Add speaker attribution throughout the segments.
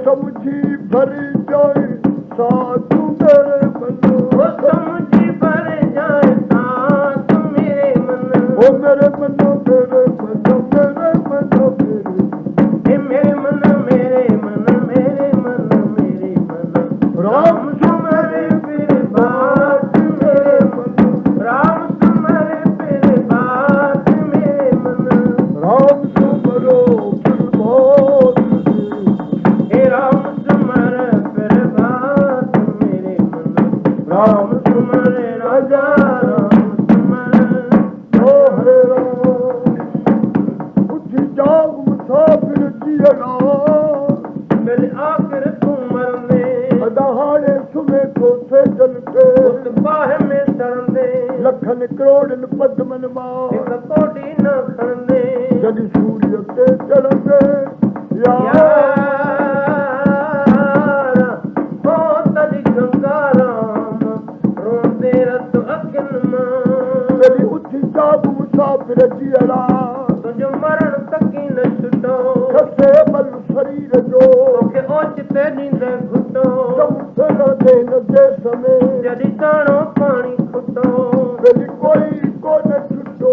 Speaker 1: समझी भरी जाए साधु मेरे मनो लाखन करोड़न पद्मन मां
Speaker 2: कोडी न खणंदे
Speaker 1: जॾहिं सूर्य ते चढ़ंदे
Speaker 2: गंगा राम रोंदे रत अखियुनि मां
Speaker 1: जॾहिं उथी जाग मुसाफ़िर जी अड़ा
Speaker 2: तुंहिंजो मरण तकी न छुटो
Speaker 1: खसे बल शरीर जो
Speaker 2: तोखे ओचिते ॾींदे घुटो
Speaker 1: देश में
Speaker 2: जॾहिं दाणो पाणी खुटो
Speaker 1: जॾहिं कोई कोन छुटो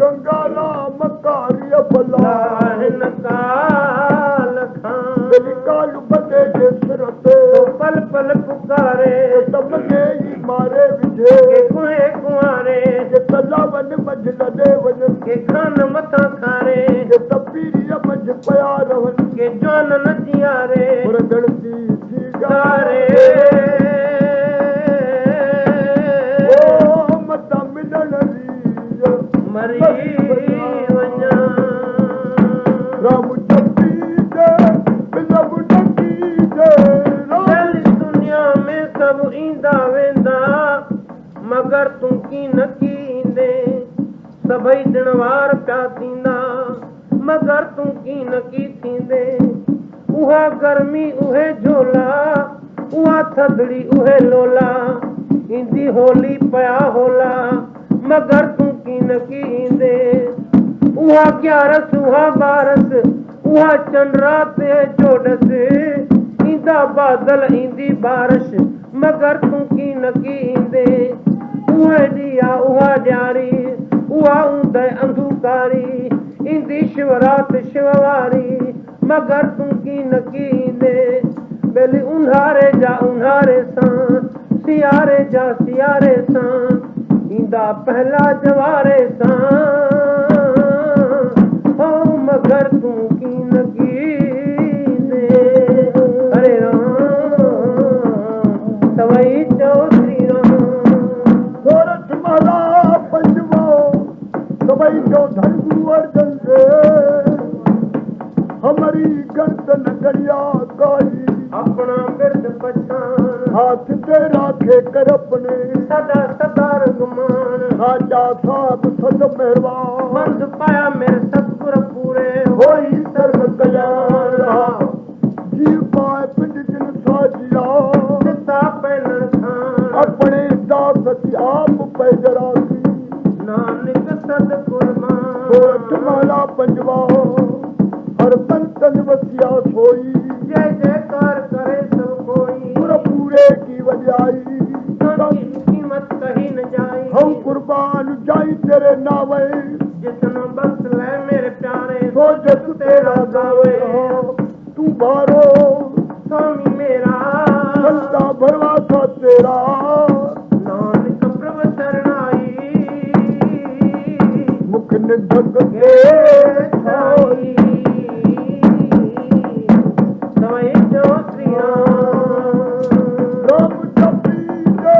Speaker 1: गंगा राम कारिय भला
Speaker 2: हिन काल खां
Speaker 1: जॾहिं काल बंदे जे सिर ते
Speaker 2: पल पल पुकारे
Speaker 1: तमने ई मारे विझे
Speaker 2: के कुए कुआरे
Speaker 1: के तलावन मंझि लॾे वञनि
Speaker 2: के खान मथां खारे
Speaker 1: के तपीरीअ मंझि पिया रहनि
Speaker 2: के जवान न जीआरे
Speaker 1: घुरंदड़ थी
Speaker 2: गारे
Speaker 1: ओ मतां मिलण
Speaker 2: मरी वञा
Speaker 1: राम जपी दे बिलम नकी दे
Speaker 2: दुनिया में सभु ईंदा वेंदा मगर तूं की न की ईंदे सभई ॾिण वार पिया थींदा मगर तूं की न की थींदे उहा गर्मी उहे झोला उहा थधड़ी उहे लोला ईंदी होली पिया होला मगर तूं की न की ईंदे उहा ग्यारस उहा बारस उहा चंडरा ते चोॾस ईंदा बादल ईंदी बारिश मगर तूं की न की ईंदे उहे ॾीआ उहा ॾियारी उहा ऊंदहि अंधुकारी ईंदी शिवरात शिववारी मगर तूं की न की ईंदे बेली ऊन्हारे जा ऊन्हारे सां सियारे जा सियारे सां ईंदा पहला जवारे सां हो मगर तूं की न की ईंदे हरे राम सवई चओ श्री राम
Speaker 1: सोरठ माला पंजवो सभई जो धन अर्जन दे हमारी गर्दन गरिया काई
Speaker 2: अपना बिरद पछान
Speaker 1: हाथ ते राखे कर अपने
Speaker 2: सदा सदा रघुमान
Speaker 1: राजा साध सद मेहरबान
Speaker 2: बंद पाया मेरे सतगुर पूरे
Speaker 1: होई सर्व कल्याण जी पाए पिंड जिन साजिया
Speaker 2: सीता पैनण खान
Speaker 1: अपने दास आप पैजरा की
Speaker 2: नानक सतगुर मान
Speaker 1: सोरठ माला पंजवा हर पंतन वसिया सोई
Speaker 2: जय जयकार करे सब कोई
Speaker 1: पूरा पूरे की वजाई
Speaker 2: कीमत कही न जाई
Speaker 1: हम कुर्बान जाई तेरे नावे
Speaker 2: जितना बख्श ले मेरे प्यारे
Speaker 1: सो जस तेरा गावे तू बारो
Speaker 2: स्वामी मेरा
Speaker 1: संता भरवा सा तेरा
Speaker 2: नानक प्रभ शरणाई
Speaker 1: मुख निधक के
Speaker 2: छाई सवई जो श्री
Speaker 1: राम जपी दे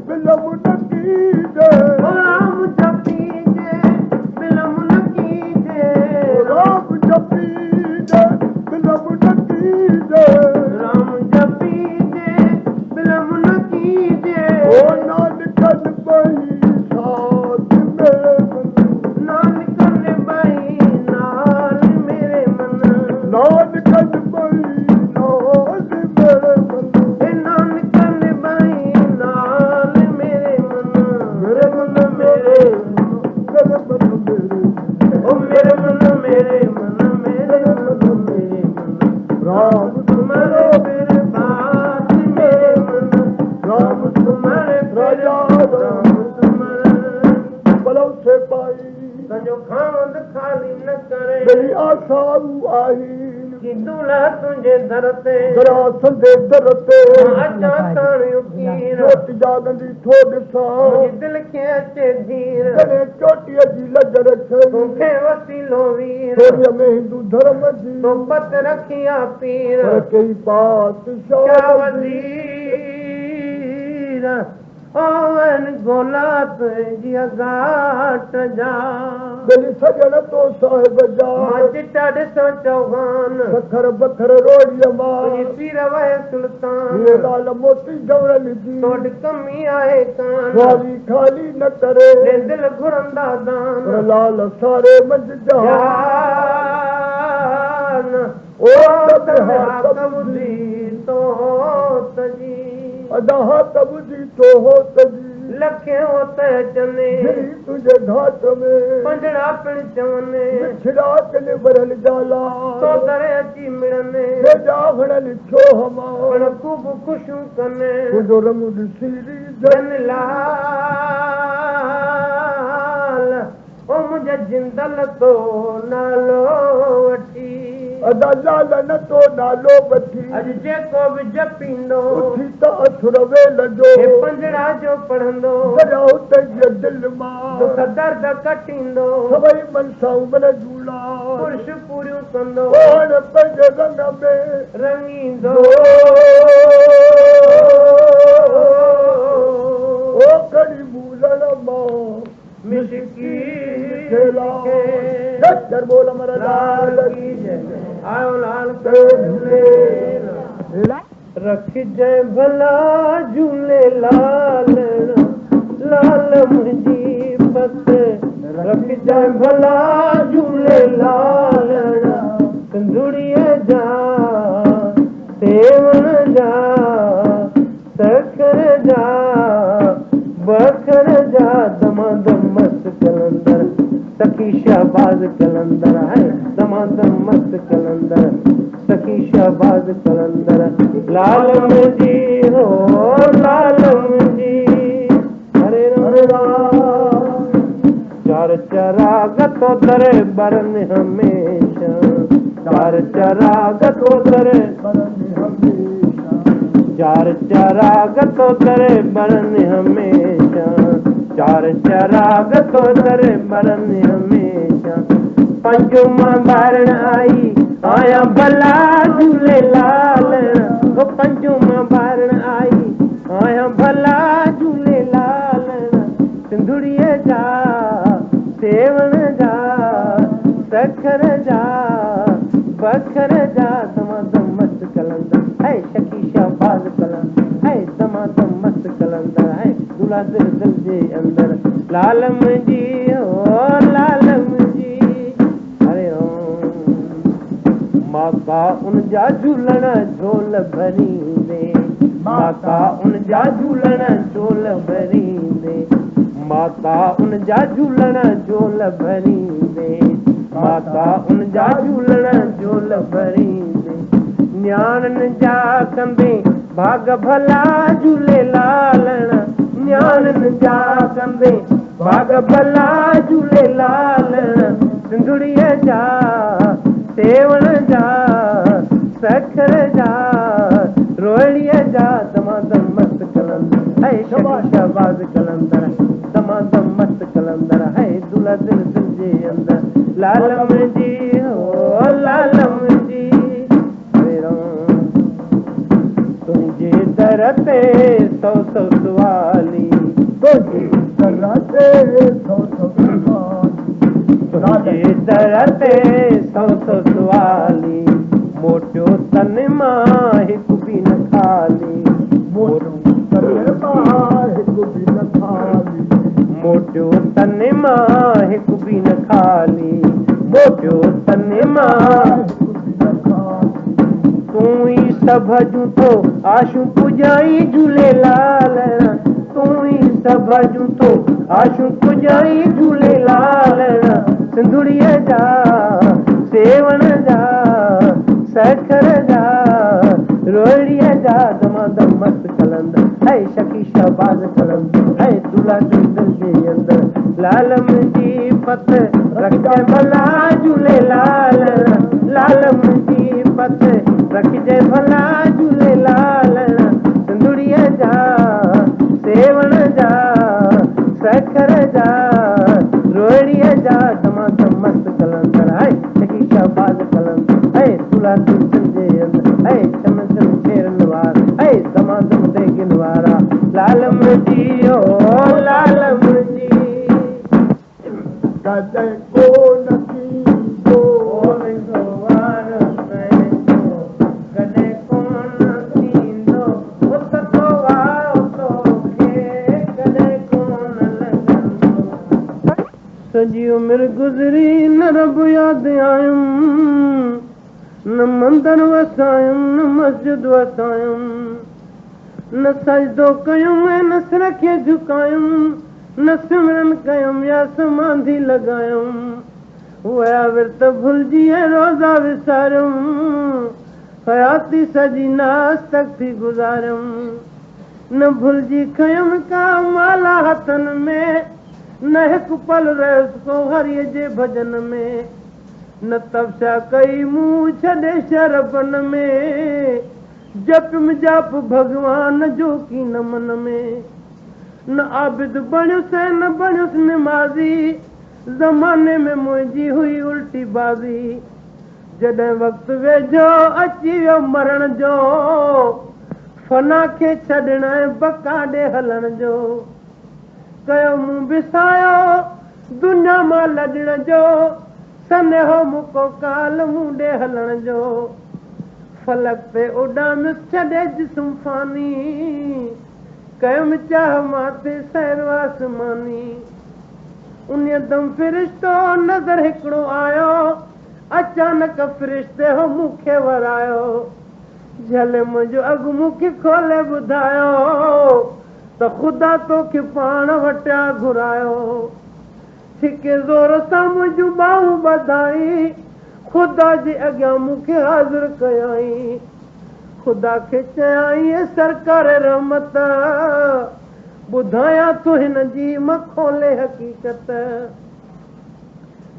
Speaker 1: बिलम नकी दे
Speaker 2: राम जपी जे बिलम न कीजे
Speaker 1: राम जपी दे बिलम नकी दे
Speaker 2: राम जपी जे बिलम न कीजे
Speaker 1: ओ नानकन बही साथ मेरे मन
Speaker 2: नानक ने बही नाल मेरे मन
Speaker 1: नानकन बही नाथ मेरे मन
Speaker 2: हे नानक ने बही नाल मेरे मन
Speaker 1: मेरे मन मेरे मन
Speaker 2: ओ मेरे मन मेरे मन मेरे मन मेरे मन
Speaker 1: राम
Speaker 2: तुम्हारे मेरे बात मेरे मन
Speaker 1: राम
Speaker 2: तुम्हारे
Speaker 1: राजा
Speaker 2: राम तुम्हारे
Speaker 1: बलव से पाई
Speaker 2: सजो खावंद खाली न करे
Speaker 1: मेरी आशाऊ आई
Speaker 2: कि दूल्हा तुझे दर ते
Speaker 1: जरा संदे दरते
Speaker 2: अचा ताणियो कीर
Speaker 1: रोटी जागंदी थो ॾिसां
Speaker 2: मुंहिंजे दिल खे अचे धीर
Speaker 1: जॾहिं चोटीअ जी लज रखे
Speaker 2: तोखे वसीलो वीर
Speaker 1: थोरीअ में हिंदू धर्म जी
Speaker 2: तो पत रखी आ पीर
Speaker 1: पर कई बात
Speaker 2: क्या वज़ीर ओवन गोला तुंहिंजी घाट जा
Speaker 1: दिल सजन तो साहिब जा
Speaker 2: चिट्टा ॾिसो चौहान
Speaker 1: सखर बखर रोड़ीअ मां
Speaker 2: पीर वहे सुल्तान
Speaker 1: ये लाल मोती जवरन जी
Speaker 2: तोड़ कमी आहे कान
Speaker 1: खाली खाली न करे
Speaker 2: दिल घुरंदा दान
Speaker 1: लाल सारे मंझ जहान ओ तबदी
Speaker 2: तो तजी
Speaker 1: अदाह तबदी तो हो तजी
Speaker 2: लखे होते चने
Speaker 1: तुझे घाट में
Speaker 2: पंजड़ा पिण चवने
Speaker 1: छिड़ा कने भरल जाला
Speaker 2: तो दरे अची मिलने
Speaker 1: जागड़ल छो हमा
Speaker 2: पण खूब खुशू कने
Speaker 1: तुझो रंग ॾिसी
Speaker 2: जन लाल ओ मुझे जिंदल तो नालो वठी
Speaker 1: अदा लाल न तो नालो वठी
Speaker 2: अॼु जेको बि जपींदो
Speaker 1: उथी त असुर वेल जो
Speaker 2: पंजड़ा जो पढ़ंदो
Speaker 1: दरियाओ तुंहिंजे दिलि मां
Speaker 2: दुख दर्द कटींदो
Speaker 1: सभई मनसाऊं मन झूला
Speaker 2: पुरुष पूरियूं कंदो
Speaker 1: हाणे पंहिंजे रंग में
Speaker 2: रंगींदो
Speaker 1: ओ खड़ी मूलण मां
Speaker 2: मिशकी
Speaker 1: खेला जर बोल मर लाल की
Speaker 2: आयो लाल
Speaker 1: जय
Speaker 2: रख जय भला झूले लाल लाल मुंहिंजी पत रख जय भला झूले लाल सिंधुड़ीअ जा सेवण जा सखर जा बखर जा दमादम मस्त कलंदर सखी शहबाज कलंदर है दमादम मस्त कलंदर सखी शहबाज कलंदर लाल मुंहिंजी हो लाल मुंहिंजी हरे राम चार चराग तो दरे बरन हमेशा चार चराग तो दरे चार चराग तो दरे बरन हमेशा चार चराग तो दरे बरन हमेशा पंजो मां बारण आई आया भला झूले लाल ओ पंजो मां बारण आई आया भला झूले लाल सिंधुड़ीअ जा सेवण जा सखर जा बखर जा दमादम मस्त कलंदर है शकी शहबाज कलंदर है दमादम मस्त कलंदर है दूल्हा दिल दिल जे अंदर लाल मुंहिंजी हो लाल मुंहिंजी हरे माका उन जा झूलण झोल भरींदे माका उन जा झूलण झोल भरींदे माता उन जा झूलण झोल भरींदे माता उन जा झूलण झोल भरींदे न्याणनि जा कंदे भाग भला झूले लालण न्याणनि जा कंदे भाग भला झूले लालण सिंधुड़ीअ जा सेवण जा सखर जा रोहड़ीअ जा दमादम मस्त कलंदर है शहबाज कलंदर दमादम मस्त कलंदर है दूल्हा दिल दिल जे अंदर लाल मुंहिंजी हो लाल मुंहिंजी तुंहिंजे दर ते सौ सौ सुवाली
Speaker 1: तुंहिंजे दर ते सौ सौ
Speaker 2: तुंहिंजे दर ते सौ सौ सुवाली मोटियो तन मां हिकु बि न खाली
Speaker 1: मोटियो तन मां हिकु बि न खाली
Speaker 2: मोटियो तन मां हिकु बि न खाली मोटियो तन मां तूं ई सभ जूं थो आशूं पुॼाई झूलेलाल तूं ई सभ जूं थो आशूं पुॼाई झूलेलाल सिंधुड़ीअ जा सेवण जा सखर जा रोहड़ीअ जा दमादम मस्त कलंदर है शकी शहबाज कलंदर है दूल्हा दिल दिल जे अंदर लाल मुंहिंजी पत रख जय भला झूलेलाल लाल मुंहिंजी पत रख जय भला झूलेलाल सिंधुड़ीअ जा सेवण जा सखर जा रोहड़ीअ जा दमादम मस्त कलंदर है शकी शहबाज कलंदर है दूल्हा दिल दिल जे अंदर है चम चम शेरन वार है दमादम देगिन वारा लाल मुंहिंजी हो लाल मुंहिंजी सॼी उमिरि गुज़री न रब यादि आयुमि न मंदर वसायुमि न मस्जिद वसायुमि न सजदो कयुमि न सिर खे झुकायुमि न सिमरन कयुमि या समाधि लॻायुमि वया विर्त भुलिजी ऐं रोज़ा विसारियुमि हयाती सॼी नास तक थी गुज़ारियुमि न भुलिजी खयुमि का माला हथनि में न हिकु पल रहियुसि को हरीअ जे भॼन में न तपस्या कई मूं छॾे शरबन में जपियुमि जाप भॻवान जो की न मन में न आबिद बणियुसि न बणियुसि निमाज़ी ज़माने में मुंहिंजी हुई उल्टी बाज़ी जॾहिं वक़्तु वेझो अची वियो मरण जो फना खे छॾण ऐं बका ॾे हलण जो कयो मूं विसायो दुनिया मां लॾण जो सनेहो मुको काल मूं ॾे हलण जो फलक ते उॾामियुसि छॾे जिस्म फानी कयुमि चाह माथे सैर आसमानी उन दम फ़रिश्तो नज़र हिकिड़ो आयो अचानक फ़रिश्ते हो मूंखे वरायो झले मुंहिंजो अॻु मूंखे खोले ॿुधायो त ख़ुदा तोखे पाण वटिया घुरायो छिके ज़ोर सां मुंहिंजूं ॿाहूं ॿधाई ख़ुदा जे अॻियां मूंखे हाज़िर कयाई ख़ुदा खे चयाई सरकार रहमत ॿुधायां थो हिन जी मां खोले हक़ीक़त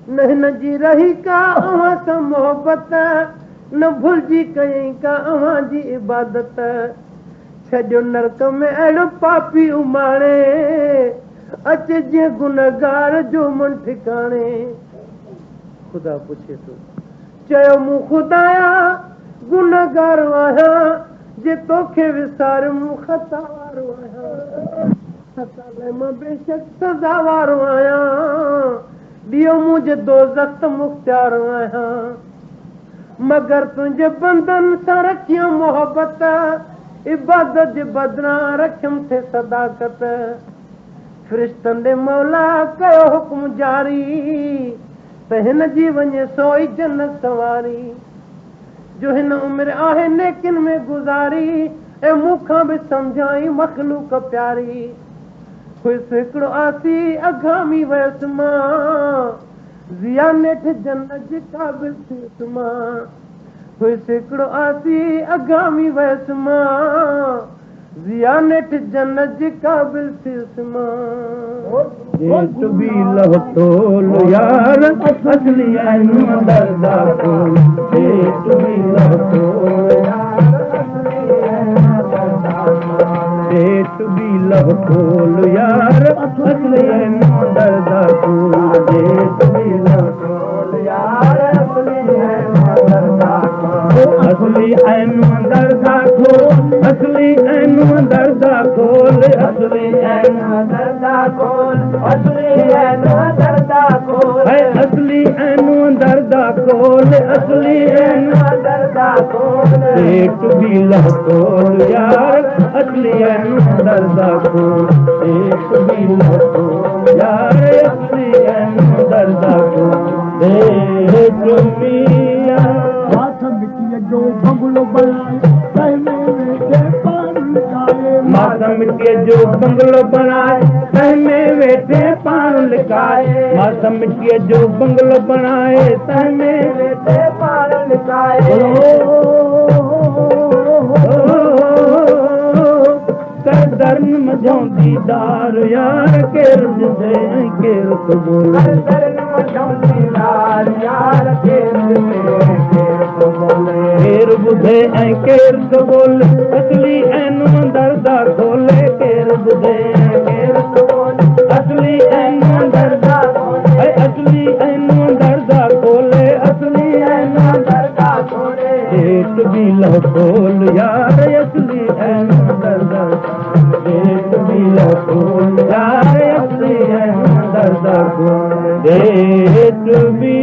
Speaker 2: न हिन जी रही का अव्हां सां मोहबत न भुलिजी कयईं का अव्हां जी इबादत छॾियो नरक में अहिड़ो पापी उमाणे अचे जीअं गुनहगार जो मन ठिकाणे ख़ुदा पुछे थो चयो मूं ख़ुदाया गुनहगार आहियां जे तोखे विसार मूं ख़ता वारो आहियां मां बेशक सज़ा वारो आहियां ॾियो मुंहिंजे दोज़ख मुख़्तियार आहियां मगर तुंहिंजे बंदन सां रखियो मोहबत इबादत जे बदिरां रखियमि थे सदाकत फ़रिश्तनि ॾे मौला कयो हुकुम जारी त हिन जी वञे सोई जन्नत सवारी जो हिन उमिरि आहे नेकिन में गुज़ारी ऐं मूंखां बि सम्झाई मख़लूक प्यारी खुसि हिकिड़ो आसी अघामी वयसि मां ज़िया नेठ जन्नत जे क़ाबिल थियुसि मां खुसि हिकिड़ो आसी अघामी वयसि मां ज़िया नेठ जन्नत जे क़ाबिल थियुसि मां
Speaker 1: जेठ बि लहतोल यार असली आहिनि दर्दा कोल जेठ बि लहतोल यार जेठ बि लहतोल यार असली आहिनि दर्दा कोल जेठ बि लहतोल यार असली आहिनि दर्दा कोल असली आहिनि दर्दा कोल असली आहिनि दर्दा कोल असली आहिनि दर्दा कोल असली आहिनि दर्दा कोल असली आहिनि दर्दा कोल असली आहिनि दर्दा कोल जेठ बि लहतोल यार असली आहिनि दर्दा कोल जेठ बि लहतोल यार असली आहिनि दर्दा कोल जेठ बि माथा मिट्टीअ जो बंगलो बनाए माता मिट्टीअ जो बंगलो बनाए तंहिं में वेठे पाण लिकाए माता मिट्टीअ जो बंगलो बनाए तंहिं में वेठे पाण लिकाए करदरन मझों दीदार यार केरु ॾिसे ऐं केरु थो बोले करदरन मझों दीदार यार केरु ॾिसे केरु थो बोले केरु ॿुधे ऐं केरु थो बोले असली आहिनि दर्दा खोले केरु ॿुधे ऐं केरु थो बोले असली आहिनि दर्दा खोले असली आहिनि दर्दा खोले असली आहिनि दर्दा खोले जेठ बि लहतोल यार असली आहिनि दर्दा जेठ भी लखोल यार असली है दर्द खोल जेठ भी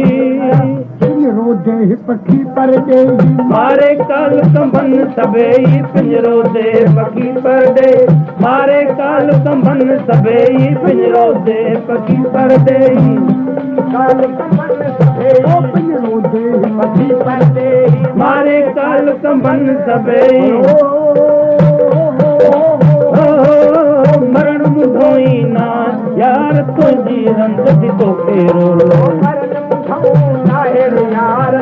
Speaker 3: पिंजरो दे पखी पर दे
Speaker 1: मारे काल कंबन सबेई पिंजरो दे पखी पर दे मारे काल कंबन सबेई पिंजरो दे पखी पर दे
Speaker 3: काल कंबन सबेई पिंजरो दे पखी पर दे
Speaker 1: मारे काल कंबन सबेई मरण मुधोई ना यार तुझी रंगत तो फेरो
Speaker 3: यार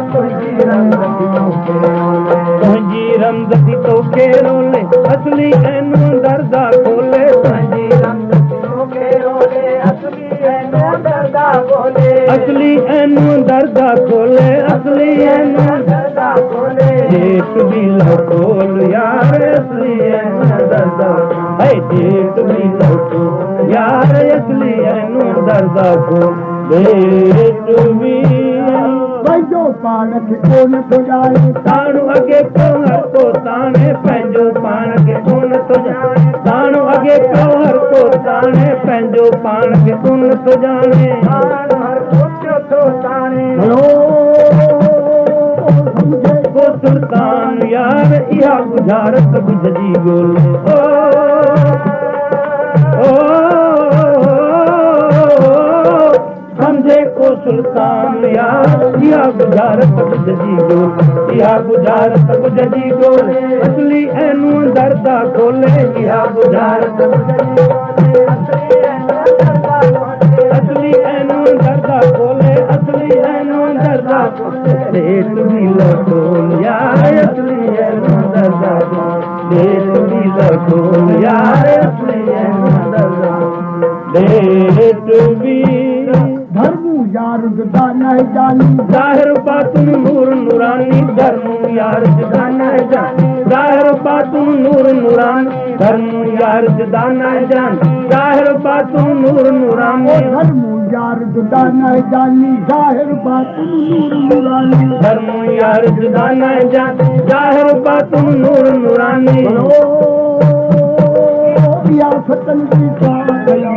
Speaker 3: तुझी
Speaker 1: रंगती तो खेरोले असली एनो दर्दा खोले तुझी रंगती तो खेरोले असली एनो दर्दा खोले असली एनो दर्दा खोले असली एनो दर्दा खोले जेठ भी लखोल यार असली एनो दर्दा है जेठ भी लखोल यार असली एनो दर्दा खोल जेठ भी
Speaker 3: पंहिंजो पाण खे कोन थो ॼाणे
Speaker 1: ताणो अॻे पियो हर को ताणे पंहिंजो पाण खे कोन थो ॼाणे ताणो अॻे पियो हर को ताणे पंहिंजो पाण खे कोन थो ॼाणे
Speaker 3: हर को थो ताणे
Speaker 1: को सुल्तान यार इहा गुज़ारत बुझजी ॻोल्हे समझे को सुल्तान यार इहा गुज़ारत बुझजी ॻोल्हे इहा गुज़ारत बुझजी ॻोल्हे असली एनू दर्दा खोले इहा गुज़ारत असली एनू दर्दा खोले असली एनू दर्दा खोले जेठ भी लखोल यार असली एनू दर्दा खोले जेठ भी लखोल यार असली एनू दर्दा जेठ भी
Speaker 3: धर्मू यार जुदा न जानी
Speaker 1: ज़ाहिर बातुन नूर नूरानी धर्मू यार जुदा न जानी ज़ाहिर बातुन नूर नूरानी धर्मू यार जुदा न जानी ज़ाहिर बातुन नूर नूरानी
Speaker 3: धर्मू यार जुदा न जानी ज़ाहिर बातुन नूर नूरानी
Speaker 1: धर्मू यार जुदा न जानी ज़ाहिर बातुन नूर नूरानी
Speaker 3: या फतन की काया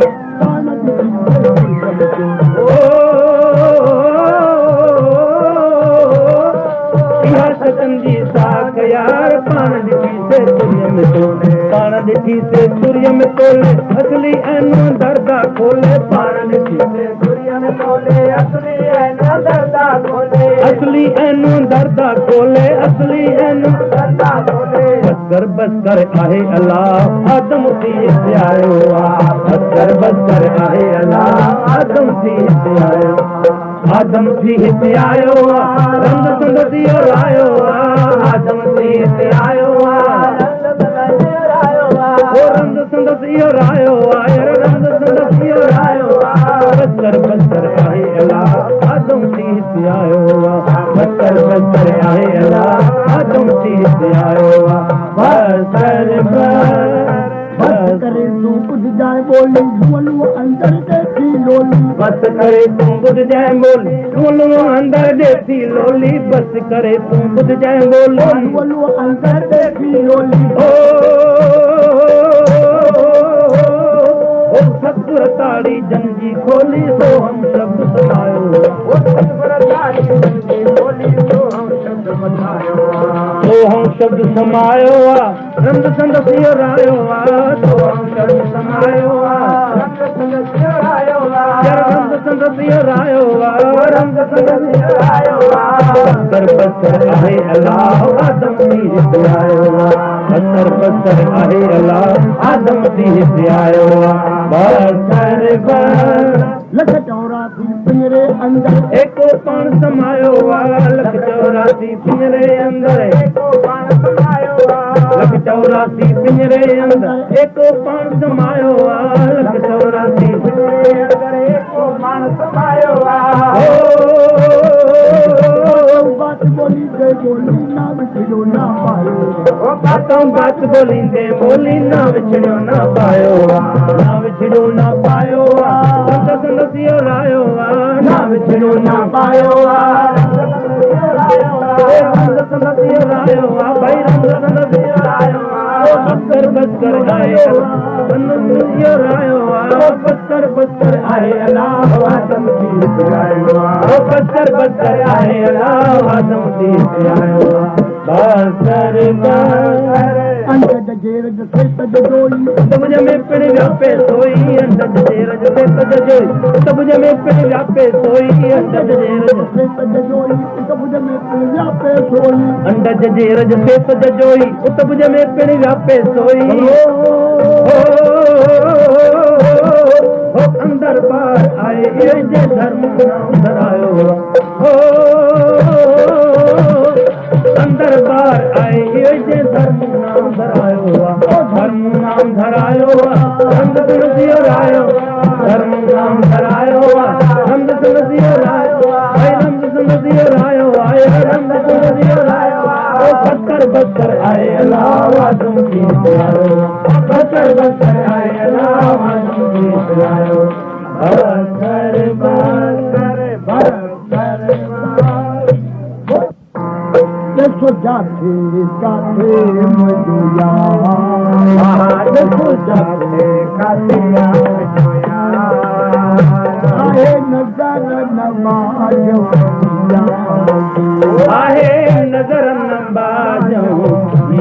Speaker 1: सतन जी साख यार पाण ॾिठी से सूर्य में तोले पाण ॾिठी से सूर्य में तोले असली एनो दर्दा खोले पाण ॾिठी से सूर्य में तोले असली एनो दर्दा खोले असली एनो दर्दा खोले असली एनो दर्दा खोले बसकर आहे अल्लाह आदम थी हिते आयो बसकर आहे अल्लाह आदम थी हिते आयो आदम थी हिते आयो रंग संदती आयो आदम थी हिते आयो रंग संदती आयो रंग संदती आयो बसकर आहे अल्लाह आदम थी हिते आयो बसकर आहे अल्लाह आदम थी हिते आयो बसकर
Speaker 3: बस करे तू बुझ जाए बोली झोलू अंदर देखी लोली
Speaker 1: बस करे तू बुझ जाए बोली झोलू अंदर देखी लोली बस करे तू बुझ जाए बोली
Speaker 3: झोलू अंदर देखी लोली
Speaker 1: ओ सतगुर ताड़ी जंजी खोली तो हम शब्द सुनायो ओ सतगुर ताड़ी जंजी खोली तो हम शब्द बतायो तो हम शब्द समायो रंग संग सियो तो हम शब्द समायो रंग संग सियो रंग संग सियो रंग संग सियो बसकर आहे अल्लाह आदम थी हिते आयो बसकर आहे अल्लाह आदम थी हिते आयो लख चौरासी पिंजरे अंदर एको पाण समायो लख चौरासी पिंजरे अंदर एको पाण समायो लख चौरासी पिंजरे अंदर एको पाण समायो लख चौरासी पिंजरे अंदर एको पाण समायो
Speaker 3: बात बोली दे बोली ना विछड़ो ना पायो
Speaker 1: बात बोली दे बोली ना विछड़ो ना पायो ना विछड़ो ना पायो रंग संग सियो रायो ना विछड़ो ना पायो रंग संग सियो रायो भाई रंग संग सियो रायो बस्तर बस्तर आए रायो बस्तर बस्तर आए आदम जीत आयो बस्तर बस्तर आए आदम जीत आयो बस्तर
Speaker 3: अंदर जेर जसे तजोई
Speaker 1: सबज में पिण व्यापे सोई अंदर जेर जसे तजोई सबज में पिण व्यापे सोई अंदर जेर जसे
Speaker 3: तजोई सबज में पिण व्यापे सोई
Speaker 1: अंदर जेर जसे तजोई सबज में पिण व्यापे सोई अंदर बार आए ये धर्म नाम धरायो अंदर बार आए ये धर्म नाम धरायो धर्म नाम धरायो रंग तुलसी रायो धर्म नाम धरायो रंग तुलसी रायो रंग तुलसी रायो आए रंग तुलसी रायो बस्तर बस्तर आए आदम जीत आयो बस्तर बस्तर आए आदम जीत आयो बस्तर बस्तर बस्तर
Speaker 3: देखो जाते जाते मजोया
Speaker 1: देखो जाते कातिया
Speaker 3: आए नजर नमाजो
Speaker 1: आहे नजर नंबाजो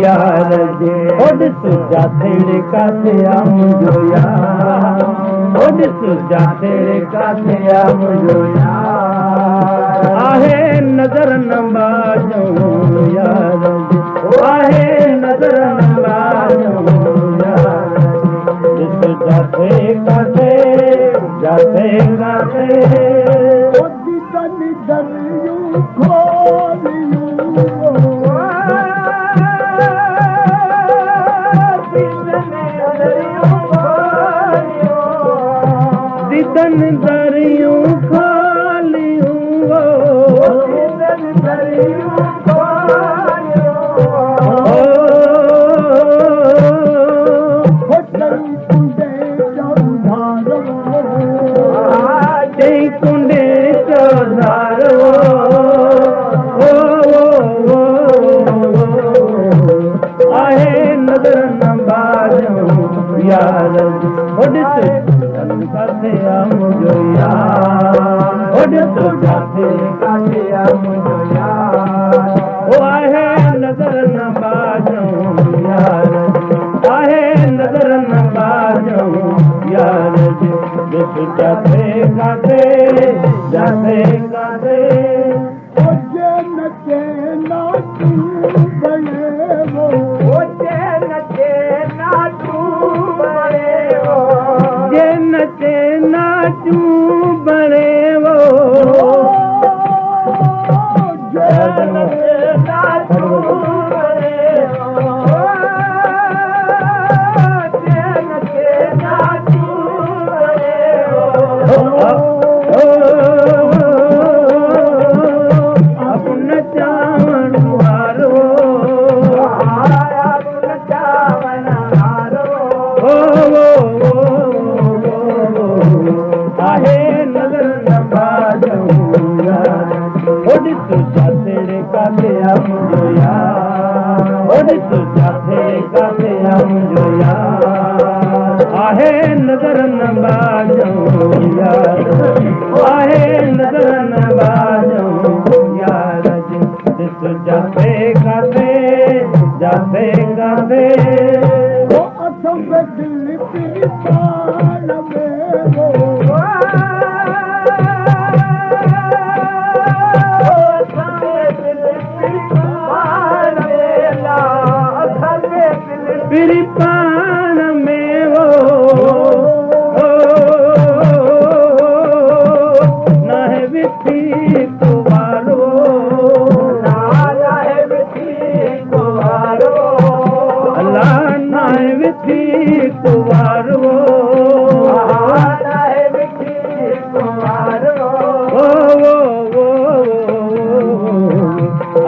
Speaker 1: यार जे ओड सुजाते कातिया मुझो यार ओड सुजाते कातिया मुझो यार आहे नजर नंबाजो यार जे आहे नजर नंबाजो यार जे जाते काते जाते काते
Speaker 3: दरियूं खोलियूं
Speaker 1: दिदन दरियूं खोलियूं दिदन दरियूं कुंडे चौधारो आहे नजर नंबाजो यार काथे मुझो यार जाते काथे मुझो यार ओ आहे नजर नंबाजो यार आहे नजर नंबाजो यार जाते काथे जाते काथे
Speaker 3: नचे ना तू बड़े वो
Speaker 1: नचे ना तू बड़े वो जे नचे ना तू बड़े वो जे नचे ना तू बड़े वो जे नचे ना तू बड़े वो आहे नजर नंबाजो यार आहे नजर नंबाजो यार जाते काथे जाते काथे
Speaker 3: वो असम दिल पिरपान में वो
Speaker 1: पिरपान में वो न है विथी तुम्हारो अल्लाह न है विथी तुम्हारो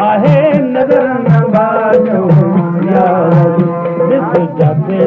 Speaker 1: आहे नजर नंबाजो यार जाते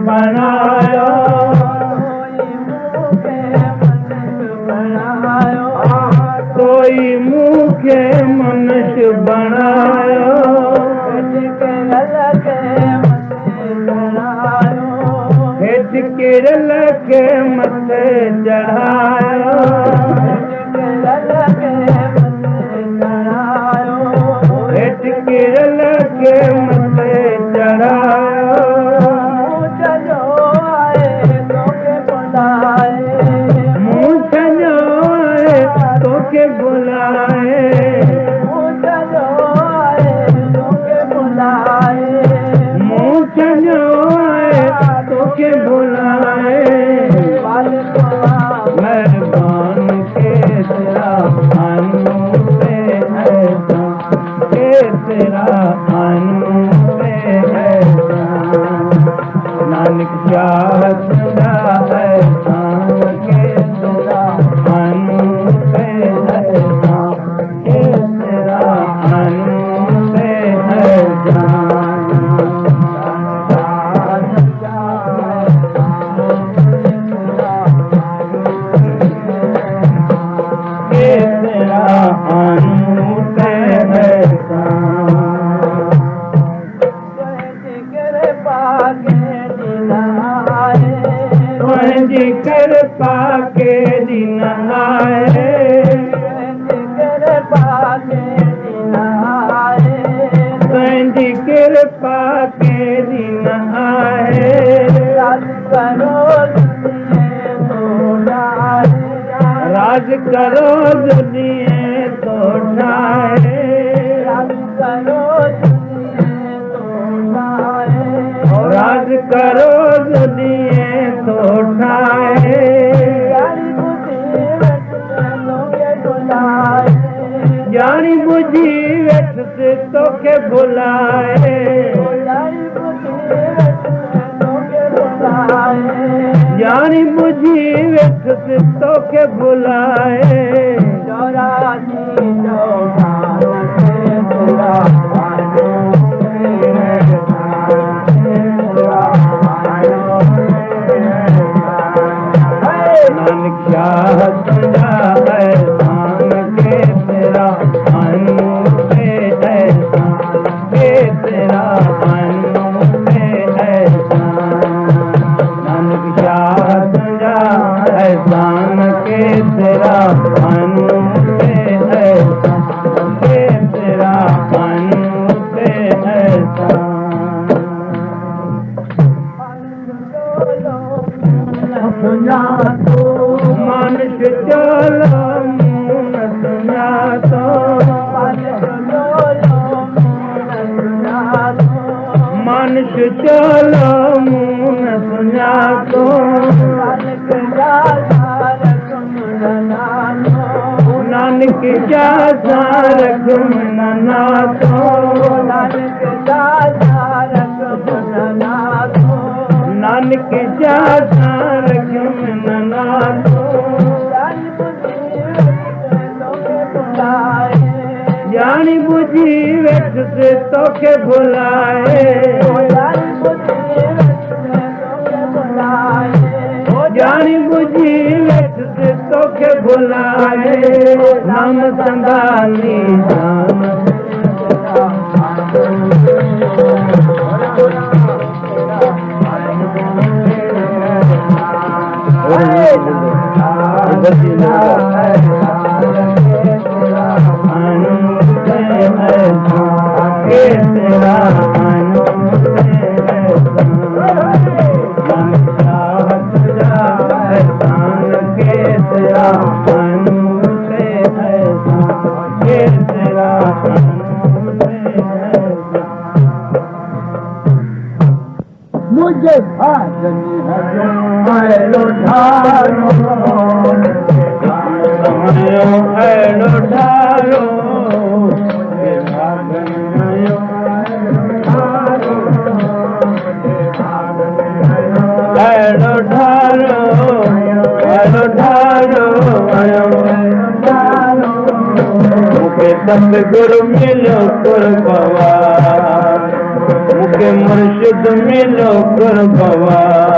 Speaker 1: बणायो कोई मूंखे मनुष्य बणायो हेठि किरल खे मथे चढ़ायो हेठि किरल खे मथे चढ़ायो मूं सॼो आहे तोखे बुलाए मूं सॼो आहे तोखे बुलाए महिरबान केतिरा आनू ते एहसान केतिरा आनू ते एहसान नानक चाहत जा एहसान केतिरा आनू ते एहसान केतिरा आनू ते एहसान केतिरा आनू ते एहसान तुंहिंजी कृपा केॾी न आहे तुंहिंजी कृपा केॾी न आहे राज करो दुनिया तो ठाहे राज करो दुनिया तो ठाहे जानी बुझी वेठ से तोखे बुलाए जानी बुझी वेठ से तोखे बुलाए नानक चाहत जा एहसान केतिरा आनू ते एहसान केतिरा आनू ते एहसान नानक चाहत जा एहसान केतिरा आनू ते एहसान केतिरा आनू ते एहसान मानुष चलो मूं न सुञातो मानुष चलो मूं न सुञातो नानक जा रख मन नातो नानक जा रख मन नातो जानी बुझी वेठ से तोखे बुलाए जानी बुझी वेठ से तोखे बुलाए नाम संभाली जान मुझे भागनी है लुठारो लुठारो सतगुरु मिलो कुर्बान मूंखे मुर्शिद मिलो कुर्बानो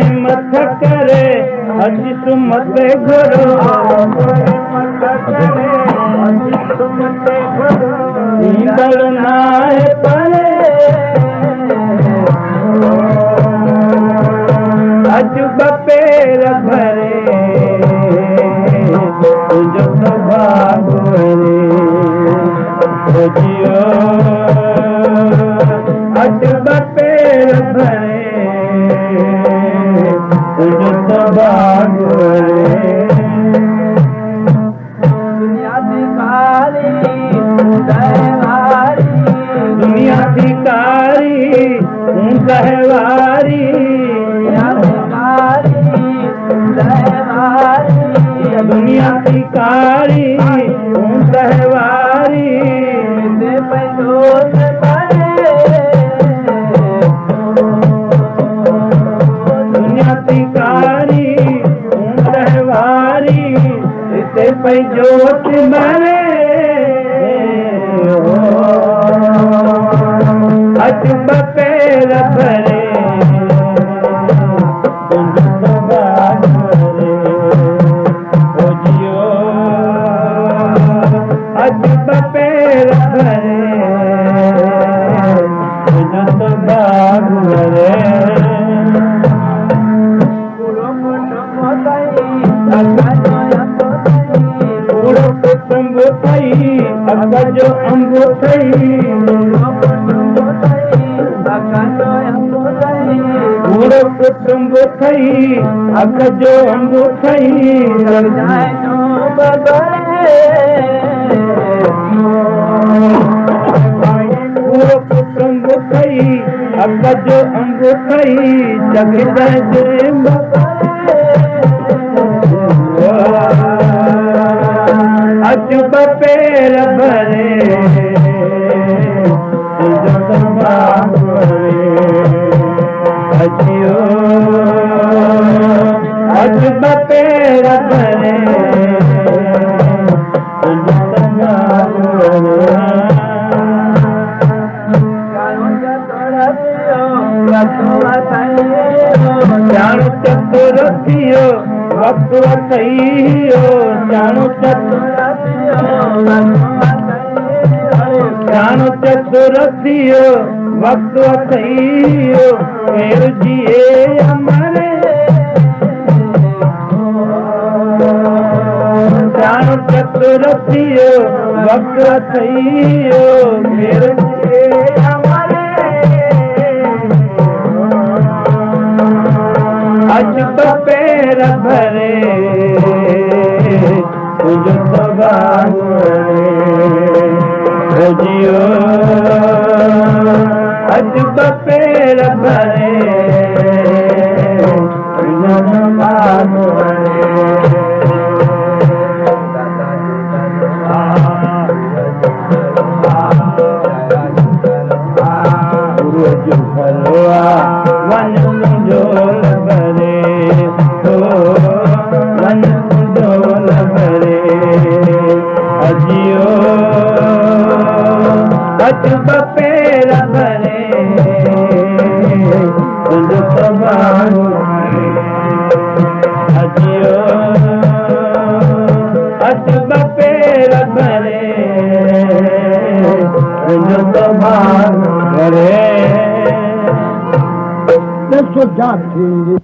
Speaker 1: हिम्मत करे तुझो भाग रे जियो अज पेर भरे तुझो भाग रे दुनिया धिकारी दुनिया धिकारी कहवारी दुनिया कारी सहवारी दुनिया कारी सहवारी इसे पै जोत मरे अज पेर भरे पेर भरे तुझो भाग रे पूरो कुटुंब थई अगजो अंबो थई पूरो कुटुंब थई अगजो अंबो थई पूरो कुटुंब थई अगजो अंबो थई जगत जे अज पेर भरे तुझो भाग रे अजियो अज पेर भरे तुझो भाग रे जानो चतुर थियो वक्त वथइयो जानो चतुर थियो वक्त वथइयो फेर जिए अमरे जानो चतुर थियो वक्त वथइयो फेर जिए अमरे अज पेर भरे तुझो भाग रे जियो अज पेर भरे तुझो भाग रे गुरु भलवा वन जोल भरे वन जोल भरे अजियो अज पेर भरे तुझो भाग अजियो अज पेर भरे तुझो भाग रे
Speaker 3: That's what God did.